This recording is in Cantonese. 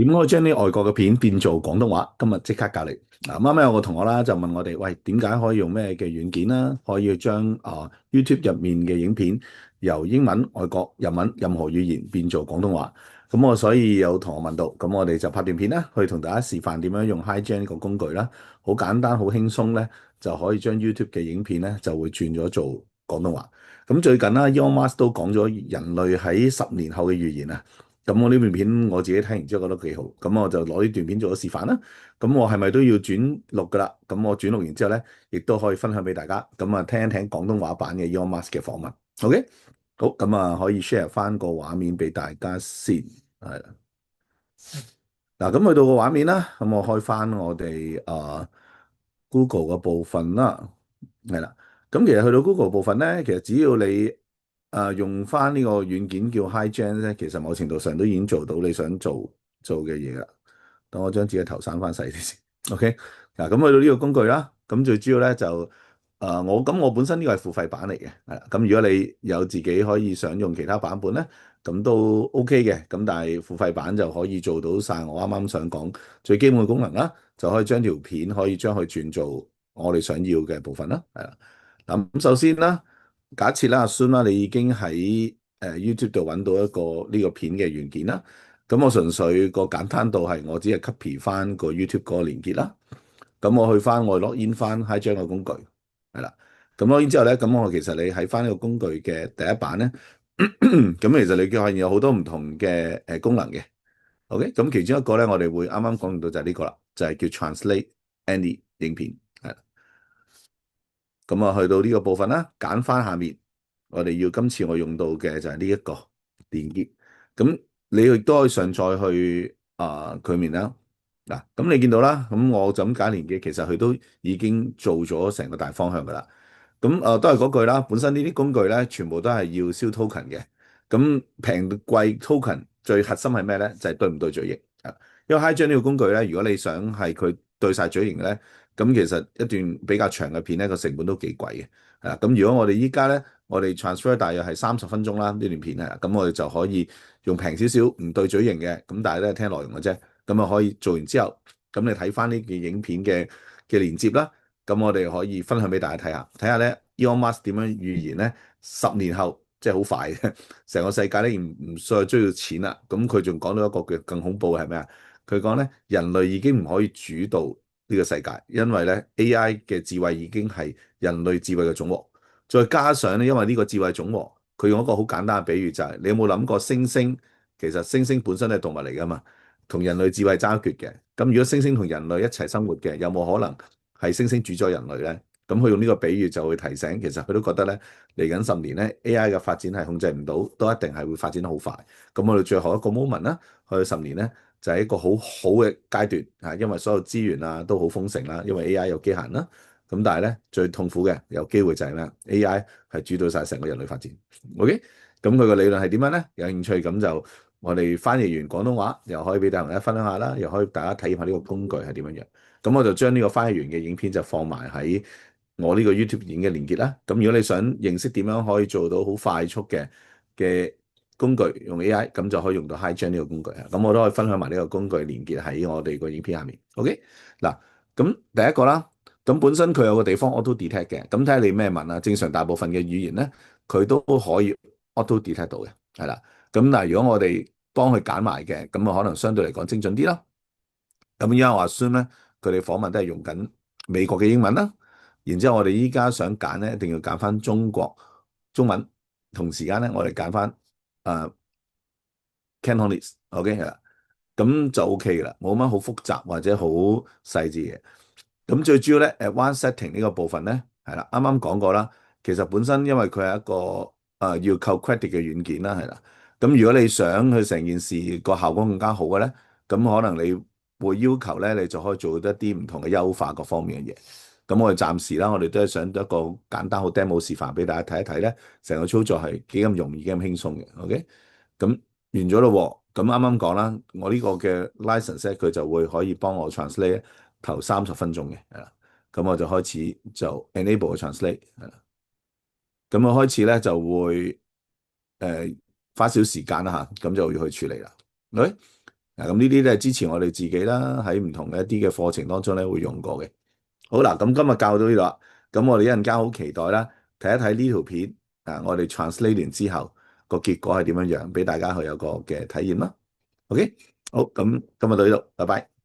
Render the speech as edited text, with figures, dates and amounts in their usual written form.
點可以將啲外國嘅片變做廣東話？今日即刻教你。啱啱有個同學啦，就問我哋，喂，點解可以用咩嘅軟件啦？可以將YouTube 入面嘅影片由英文、外國、日文任何語言變做廣東話。咁我所以有同學問到，咁我哋就拍段片啦，去同大家示範點樣用 HiGen 呢個工具啦。好簡單，好輕鬆咧，就可以將 YouTube 嘅影片咧就會轉咗做廣東話。咁最近啦，Elon Musk 都講咗人類喺10年後嘅預言啊。咁我呢段片我自己睇完之後覺得幾好，咁我就攞呢段片做咗示範啦。咁我係咪都要轉錄噶啦？咁我轉錄完之後咧，亦都可以分享俾大家。咁啊，聽一聽廣東話版嘅 Elon Musk 嘅訪問。OK，好，咁啊可以 share 翻個畫面俾大家先，係啦。嗱，咁去到個畫面啦，咁我開翻我哋Google 嘅部分啦，係啦。咁其實去到 Google 部分咧，其實只要你用翻呢個軟件叫 HiGen 咧，其實某程度上都已經做到你想做嘅嘢啦。等我將自己頭刪翻細啲先。OK，嗱，咁去到呢個工具啦，咁最主要咧就我本身呢個係付費版嚟嘅，係啦。咁如果你有自己可以想用其他版本咧，咁都 OK 嘅。咁但係付費版就可以做到晒我啱啱想講最基本嘅功能啦，就可以將條片可以將佢轉做我哋想要嘅部分啦，係啦。嗱，咁首先啦，假設啦，阿孫啦，你已經喺YouTube 度揾到一個呢個片嘅原件啦。咁我純粹個簡單度係我只係 copy 翻個 YouTube 嗰個連結啦。咁我去翻我 login 翻 HiGen 個工具，係啦。咁 login 之後咧，咁我其實你喺翻呢個工具嘅第一版咧，咁其實你發現有好多唔同嘅功能嘅。OK，咁其中一個咧，我哋會啱啱講到就係呢個啦，就係叫 Translate Any 影片，係。咁啊，去到呢個部分啦，揀翻下面，我哋要今次我用到嘅就係呢一個連結。咁你亦都可以上載去佢面啦。嗱，咁你見到啦，咁我就咁揀連結，其實佢都已經做咗成個大方向噶啦。咁都係嗰句啦，本身呢啲工具咧，全部都係要燒 token 嘅。咁平貴 token 最核心係咩咧？就係對唔對嘴型啊？因為 HiGen 呢個工具咧，如果你想係佢對晒嘴型咧，咁其實一段比較長嘅片咧，個成本都幾貴嘅。係啦，咁如果我哋依家咧，我哋 transfer 大約係30分鐘啦，呢段片係，咁我哋就可以用平少少唔對嘴型嘅，咁但係咧聽內容嘅啫，咁啊可以做完之後，咁你睇翻呢件影片嘅連接啦，咁我哋可以分享俾大家睇下，睇下咧 Elon Musk 點樣預言咧10年後，即係好快嘅，成個世界咧唔再需要錢啦，咁佢仲講到一個嘅更恐怖嘅係咩啊？佢講咧人類已經唔可以主導呢個世界，因為咧 AI 嘅智慧已經係人類智慧嘅總和，再加上咧，因為呢個智慧總和，佢用一個好簡單嘅比喻就係，你有冇諗過猩猩？其實猩猩本身都係動物嚟噶嘛，同人類智慧爭一決嘅。咁如果猩猩同人類一齊生活嘅，有冇可能係猩猩主宰人類咧？咁佢用呢個比喻就會提醒，其實佢都覺得咧，嚟緊10年咧，AI 嘅發展係控制唔到，都一定係會發展得好快。咁我哋最後一個 moment 啦，去到10年咧，就係一個好好嘅階段嚇，因為所有資源啊都好豐盛啦，因為 AI 有機械人啦。咁但係咧最痛苦嘅有機會就係咩？AI 係主導晒成個人類發展。OK，咁佢個理論係點樣咧？有興趣咁就我哋翻譯完廣東話，又可以俾大家分享下啦，又可以大家體驗下呢個工具係點樣樣。咁我就將呢個翻譯完嘅影片就放埋喺我呢個 YouTube 影嘅連結啦。咁如果你想認識點樣可以做到好快速嘅工具用 AI，咁就可以用到 HiGen 呢個工具啊。咁我都可以分享埋呢個工具連結喺我哋個影片下面。OK，嗱，咁第一個啦。咁本身佢有個地方 auto detect 嘅，咁睇下你咩文啊。正常大部分嘅語言咧，佢都可以 auto detect 到嘅，係啦。咁但係如果我哋幫佢揀埋嘅，咁啊可能相對嚟講精準啲啦。咁而家我話 Zoom 咧，佢哋訪問都係用緊美國嘅英文啦。然之後我哋依家想揀咧，一定要揀翻中國中文，同時間咧我哋揀翻誒 Cantonese，OK 係啦，咁就 OK 噶啦，冇乜好複雜或者好細緻嘅。咁最主要咧，advanced setting 呢個部分咧，係啦，啱啱講過啦。其實本身因為佢係一個要扣 credit 嘅軟件啦，係啦。咁如果你想佢成件事個效果更加好嘅咧，咁可能你會要求咧，你就可以做一啲唔同嘅優化各方面嘅嘢。咁我哋暫時啦，我哋都係想一個簡單好 demo 示範俾大家睇一睇咧，成個操作係幾咁容易、幾咁輕鬆嘅。OK，咁完咗咯喎。咁啱啱講啦，我呢個嘅 license 咧，佢就會可以幫我 translate 頭30分鐘嘅，係啦，咁我就開始就 enable 個 translate，係啦，咁我開始咧就會花少時間啦嚇，咁就要去處理啦，係咁呢啲都係支持我哋自己啦，喺唔同嘅一啲嘅課程當中咧會用過嘅。好啦，咁今日教到呢度啦，咁我哋一陣間好期待啦，睇一睇呢條片我哋 translate 完之後個結果係點樣樣，俾大家去有個嘅體驗啦。OK，好，咁今日到呢度，拜拜。